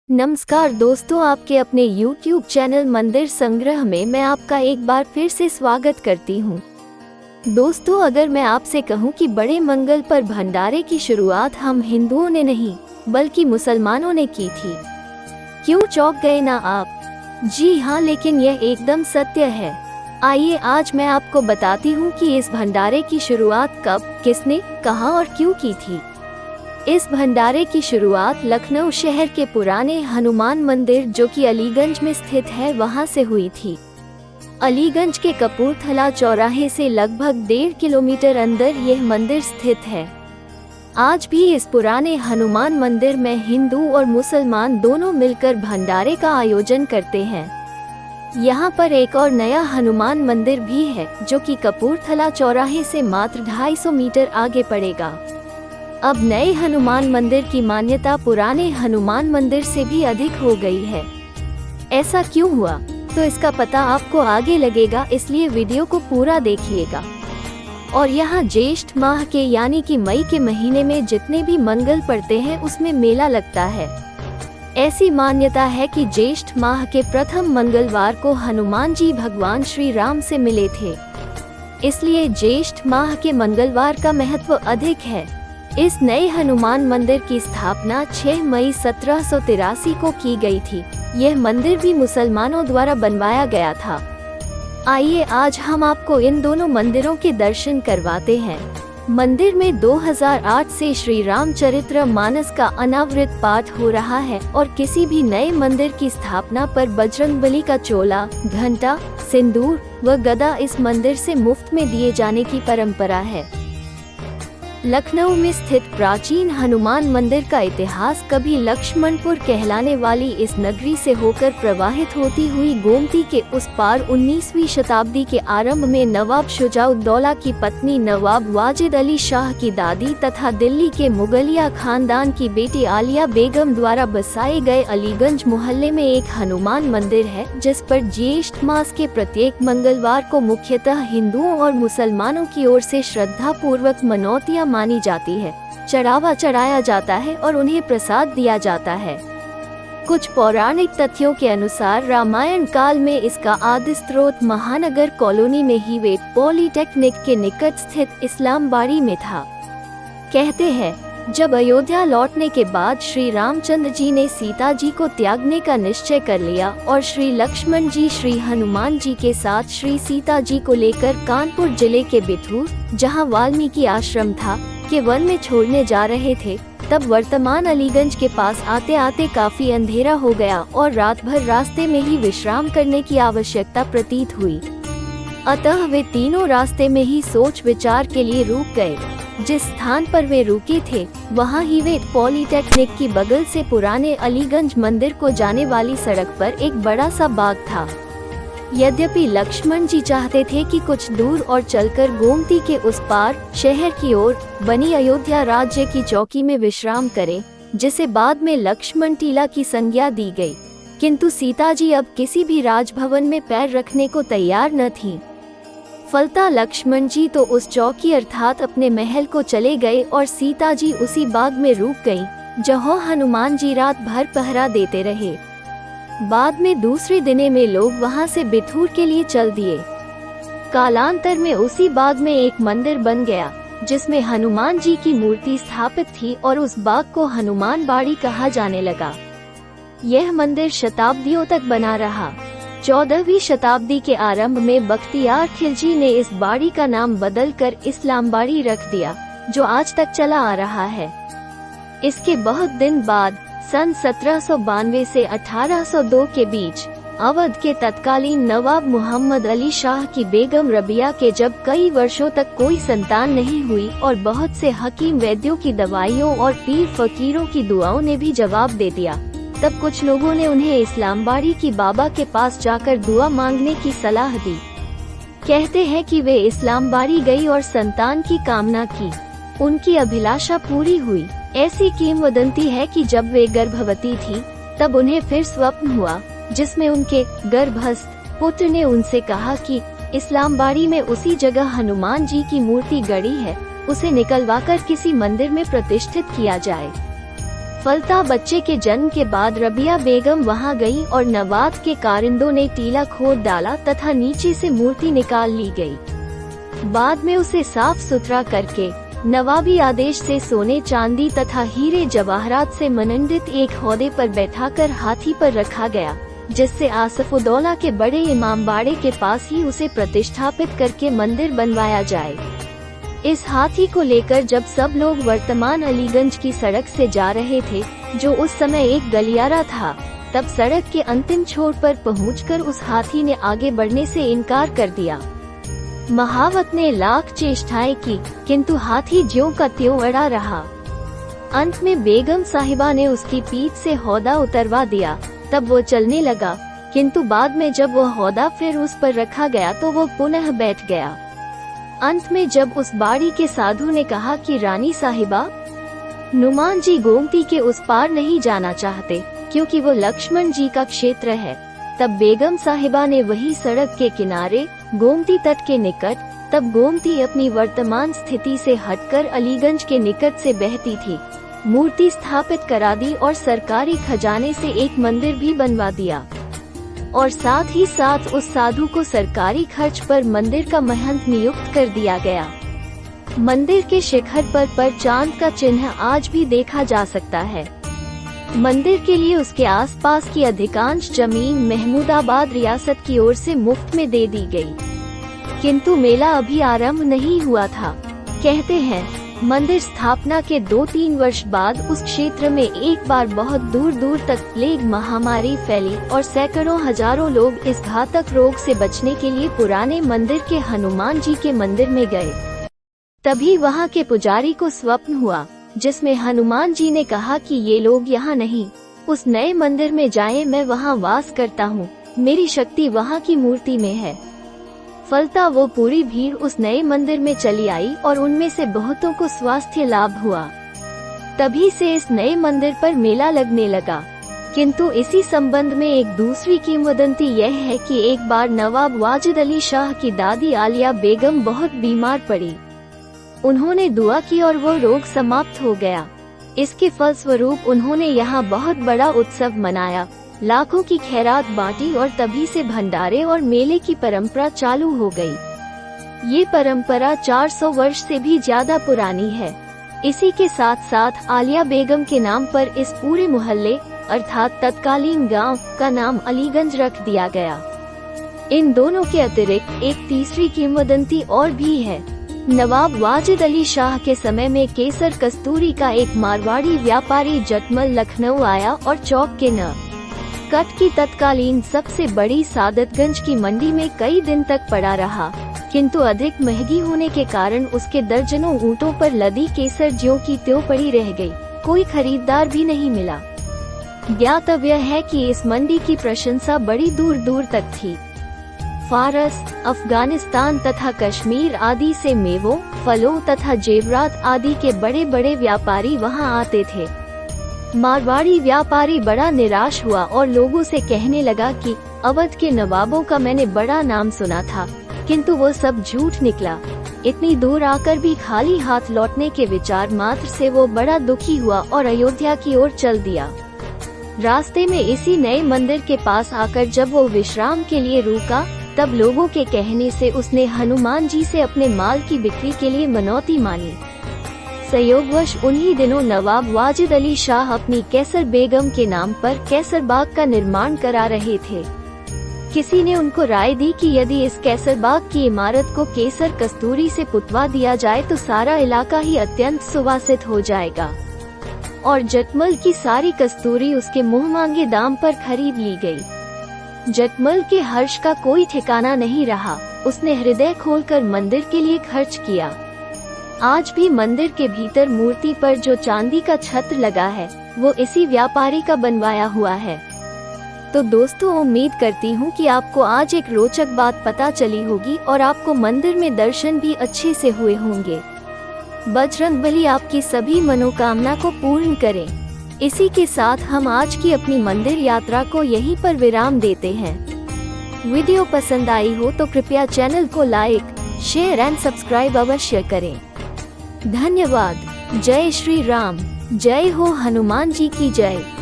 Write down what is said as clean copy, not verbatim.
नमस्कार दोस्तों, आपके अपने YouTube चैनल मंदिर संग्रह में मैं आपका एक बार फिर से स्वागत करती हूँ। दोस्तों, अगर मैं आपसे कहूँ कि बड़े मंगल पर भंडारे की शुरुआत हम हिंदुओं ने नहीं बल्कि मुसलमानों ने की थी, क्यों चौंक गए ना आप? जी हाँ, लेकिन यह एकदम सत्य है। आइए आज मैं आपको बताती हूँ कि इस भंडारे की शुरुआत कब, किसने, कहाँ और क्यों की थी। इस भंडारे की शुरुआत लखनऊ शहर के पुराने हनुमान मंदिर जो कि अलीगंज में स्थित है वहां से हुई थी। अलीगंज के कपूरथला चौराहे से लगभग 1.5 किलोमीटर अंदर यह मंदिर स्थित है। आज भी इस पुराने हनुमान मंदिर में हिंदू और मुसलमान दोनों मिलकर भंडारे का आयोजन करते हैं। यहाँ पर एक और नया हनुमान मंदिर भी है जो कि कपूरथला चौराहे से मात्र 250 मीटर आगे पड़ेगा। अब नए हनुमान मंदिर की मान्यता पुराने हनुमान मंदिर से भी अधिक हो गई है। ऐसा क्यों हुआ, तो इसका पता आपको आगे लगेगा, इसलिए वीडियो को पूरा देखिएगा। और यहाँ ज्येष्ठ माह के यानी कि मई के महीने में जितने भी मंगल पड़ते हैं उसमें मेला लगता है। ऐसी मान्यता है कि ज्येष्ठ माह के प्रथम मंगलवार को हनुमान जी भगवान श्री राम से मिले थे, इसलिए ज्येष्ठ माह के मंगलवार का महत्व अधिक है। इस नए हनुमान मंदिर की स्थापना 6 मई 1783 को की गई थी। यह मंदिर भी मुसलमानों द्वारा बनवाया गया था। आइए आज हम आपको इन दोनों मंदिरों के दर्शन करवाते हैं। मंदिर में 2008 से श्री रामचरित्र मानस का अनावृत पाठ हो रहा है और किसी भी नए मंदिर की स्थापना पर बजरंगबली का चोला, घंटा, सिंदूर व गदा इस मंदिर से मुफ्त में दिए जाने की परंपरा है। लखनऊ में स्थित प्राचीन हनुमान मंदिर का इतिहास कभी लक्ष्मणपुर कहलाने वाली इस नगरी से होकर प्रवाहित होती हुई गोमती के उस पार 19वीं शताब्दी के आरंभ में नवाब शुजाउद्दौला की पत्नी नवाब वाजिद अली शाह की दादी तथा दिल्ली के मुगलिया खानदान की बेटी आलिया बेगम द्वारा बसाए गए अलीगंज मोहल्ले में एक हनुमान मंदिर है, जिस पर ज्येष्ठ मास के प्रत्येक मंगलवार को मुख्यतः हिंदुओं और मुसलमानों की ओर से श्रद्धा पूर्वक मनौतियां मानी जाती है, चढ़ावा चढ़ाया जाता है और उन्हें प्रसाद दिया जाता है। कुछ पौराणिक तथ्यों के अनुसार रामायण काल में इसका आदि स्रोत महानगर कॉलोनी में ही पॉलिटेक्निक के निकट स्थित इस्लामबाड़ी में था। कहते हैं, जब अयोध्या लौटने के बाद श्री रामचंद्र जी ने सीता जी को त्यागने का निश्चय कर लिया और श्री लक्ष्मण जी श्री हनुमान जी के साथ श्री सीता जी को लेकर कानपुर जिले के बिथूर, जहां वाल्मीकि आश्रम था, के वन में छोड़ने जा रहे थे, तब वर्तमान अलीगंज के पास आते आते काफी अंधेरा हो गया और रात भर रास्ते में ही विश्राम करने की आवश्यकता प्रतीत हुई। अतः वे तीनों रास्ते में ही सोच विचार के लिए रुक गए। जिस स्थान पर वे रुके थे वहां ही वे पॉलिटेक्निक की बगल से पुराने अलीगंज मंदिर को जाने वाली सड़क पर एक बड़ा सा बाग था। यद्यपि लक्ष्मण जी चाहते थे कि कुछ दूर और चलकर गोमती के उस पार शहर की ओर बनी अयोध्या राज्य की चौकी में विश्राम करें, जिसे बाद में लक्ष्मण टीला की संज्ञा दी गई, किंतु सीता जी अब किसी भी राजभवन में पैर रखने को तैयार न थीं। फलता लक्ष्मण जी तो उस चौकी अर्थात अपने महल को चले गए और सीता जी उसी बाग में रुक गईं, जहां हनुमान जी रात भर पहरा देते रहे। बाद में दूसरे दिने में लोग वहां से बिथूर के लिए चल दिए। कालांतर में उसी बाग में एक मंदिर बन गया जिसमें हनुमान जी की मूर्ति स्थापित थी और उस बाग को हनुमान बाड़ी कहा जाने लगा। यह मंदिर शताब्दियों तक बना रहा। 14वीं शताब्दी के आरंभ में बख्तियार खिलजी ने इस बाड़ी का नाम बदलकर इस्लामबाड़ी रख दिया, जो आज तक चला आ रहा है। इसके बहुत दिन बाद सन 1792 से 1802 के बीच अवध के तत्कालीन नवाब मोहम्मद अली शाह की बेगम रबिया के जब कई वर्षों तक कोई संतान नहीं हुई और बहुत से हकीम वैद्यों की दवाइयों और पीर फकीरों की दुआओं ने भी जवाब दे दिया, तब कुछ लोगों ने उन्हें इस्लामबाड़ी की बाबा के पास जाकर दुआ मांगने की सलाह दी। कहते हैं कि वे इस्लामबाड़ी गई और संतान की कामना की। उनकी अभिलाषा पूरी हुई। ऐसी किंवदंती है कि जब वे गर्भवती थी तब उन्हें फिर स्वप्न हुआ जिसमें उनके गर्भस्थ पुत्र ने उनसे कहा कि इस्लामबाड़ी में उसी जगह हनुमान जी की मूर्ति गड़ी है, उसे निकलवाकर किसी मंदिर में प्रतिष्ठित किया जाए। फलता बच्चे के जन्म के बाद रबिया बेगम वहां गई और नवाब के कारिंदों ने टीला खोद डाला तथा नीचे से मूर्ति निकाल ली गई। बाद में उसे साफ सुथरा करके नवाबी आदेश से सोने चांदी तथा हीरे जवाहरात से मनंडित एक हौदे पर बैठाकर हाथी पर रखा गया, जिससे आसफउद्दौला के बड़े इमामबाड़े के पास ही उसे प्रतिष्ठापित करके मंदिर बनवाया जाए। इस हाथी को लेकर जब सब लोग वर्तमान अलीगंज की सड़क से जा रहे थे, जो उस समय एक गलियारा था, तब सड़क के अंतिम छोर पर पहुंचकर उस हाथी ने आगे बढ़ने से इनकार कर दिया। महावत ने लाख चेष्टाएं की, किंतु हाथी ज्यों का त्यों अड़ा रहा। अंत में बेगम साहिबा ने उसकी पीठ से हौदा उतरवा दिया, तब वो चलने लगा, किंतु बाद में जब वो हौदा फिर उस पर रखा गया तो वो पुनः बैठ गया। अंत में जब उस बाड़ी के साधु ने कहा कि रानी साहिबा, नुमान जी गोमती के उस पार नहीं जाना चाहते, क्योंकि वो लक्ष्मण जी का क्षेत्र है, तब बेगम साहिबा ने वही सड़क के किनारे गोमती तट के निकट, तब गोमती अपनी वर्तमान स्थिति से हटकर अलीगंज के निकट से बहती थी, मूर्ति स्थापित करा दी और सरकारी खजाने से एक मंदिर भी बनवा दिया और साथ ही साथ उस साधु को सरकारी खर्च पर मंदिर का महंत नियुक्त कर दिया गया। मंदिर के शिखर पर चांद का चिन्ह आज भी देखा जा सकता है। मंदिर के लिए उसके आसपास की अधिकांश जमीन महमूदाबाद रियासत की ओर से मुफ्त में दे दी गई, किंतु मेला अभी आरंभ नहीं हुआ था। कहते हैं मंदिर स्थापना के 2-3 वर्ष बाद उस क्षेत्र में एक बार बहुत दूर दूर तक प्लेग महामारी फैली और सैकड़ों हजारों लोग इस घातक रोग से बचने के लिए पुराने मंदिर के हनुमान जी के मंदिर में गए। तभी वहां के पुजारी को स्वप्न हुआ, जिसमें हनुमान जी ने कहा कि ये लोग यहाँ नहीं, उस नए मंदिर में जाएं, मैं वहाँ वास करता हूँ, मेरी शक्ति वहाँ की मूर्ति में है। फलता वो पूरी भीड़ उस नए मंदिर में चली आई और उनमें से बहुतों को स्वास्थ्य लाभ हुआ। तभी से इस नए मंदिर पर मेला लगने लगा। किंतु इसी संबंध में एक दूसरी किंवदंती यह है कि एक बार नवाब वाजिद अली शाह की दादी आलिया बेगम बहुत बीमार पड़ी। उन्होंने दुआ की और वो रोग समाप्त हो गया। इसके फलस्वरूप उन्होंने यहाँ बहुत बड़ा उत्सव मनाया, लाखों की खैरात बांटी और तभी से भंडारे और मेले की परंपरा चालू हो गई। ये परंपरा 400 वर्ष से भी ज्यादा पुरानी है। इसी के साथ साथ आलिया बेगम के नाम पर इस पूरे मोहल्ले अर्थात तत्कालीन गांव का नाम अलीगंज रख दिया गया। इन दोनों के अतिरिक्त एक तीसरी किंवदंती और भी है। नवाब वाजिद अली शाह के समय में केसर कस्तूरी का एक मारवाड़ी व्यापारी जटमल लखनऊ आया और चौक के न कट की तत्कालीन सबसे बड़ी सादतगंज की मंडी में कई दिन तक पड़ा रहा, किंतु अधिक महंगी होने के कारण उसके दर्जनों ऊंटों पर लदी केसर ज्यों की त्यों पड़ी रह गई, कोई खरीदार भी नहीं मिला। ज्ञातव्य है कि इस मंडी की प्रशंसा बड़ी दूर दूर तक थी। फारस, अफगानिस्तान तथा कश्मीर आदि से मेवों, फलों तथा जेवरात आदि के बड़े बड़े व्यापारी वहां आते थे। मारवाड़ी व्यापारी बड़ा निराश हुआ और लोगों से कहने लगा कि अवध के नवाबों का मैंने बड़ा नाम सुना था, किंतु वो सब झूठ निकला। इतनी दूर आकर भी खाली हाथ लौटने के विचार मात्र से वो बड़ा दुखी हुआ और अयोध्या की ओर चल दिया। रास्ते में इसी नए मंदिर के पास आकर जब वो विश्राम के लिए रुका, तब लोगों के कहने से उसने हनुमान जी से अपने माल की बिक्री के लिए मनौती मानी। संयोगवश उन्हीं दिनों नवाब वाजिद अली शाह अपनी कैसर बेगम के नाम पर कैसर बाग का निर्माण करा रहे थे। किसी ने उनको राय दी कि यदि इस कैसर बाग की इमारत को केसर कस्तूरी से पुतवा दिया जाए तो सारा इलाका ही अत्यंत सुवासित हो जाएगा, और जटमल की सारी कस्तूरी उसके मुँह मांगे दाम पर खरीद ली गई। जटमल के हर्ष का कोई ठिकाना नहीं रहा। उसने हृदय खोलकर मंदिर के लिए खर्च किया। आज भी मंदिर के भीतर मूर्ति पर जो चांदी का छत्र लगा है, वो इसी व्यापारी का बनवाया हुआ है। तो दोस्तों, उम्मीद करती हूँ कि आपको आज एक रोचक बात पता चली होगी और आपको मंदिर में दर्शन भी अच्छे से हुए होंगे। बजरंगबली आपकी सभी मनोकामना को पूर्ण करे। इसी के साथ हम आज की अपनी मंदिर यात्रा को यहीं पर विराम देते हैं। वीडियो पसंद आई हो तो कृपया चैनल को लाइक, शेयर एंड सब्सक्राइब अवश्य करें। धन्यवाद। जय श्री राम। जय हो हनुमान जी की जय।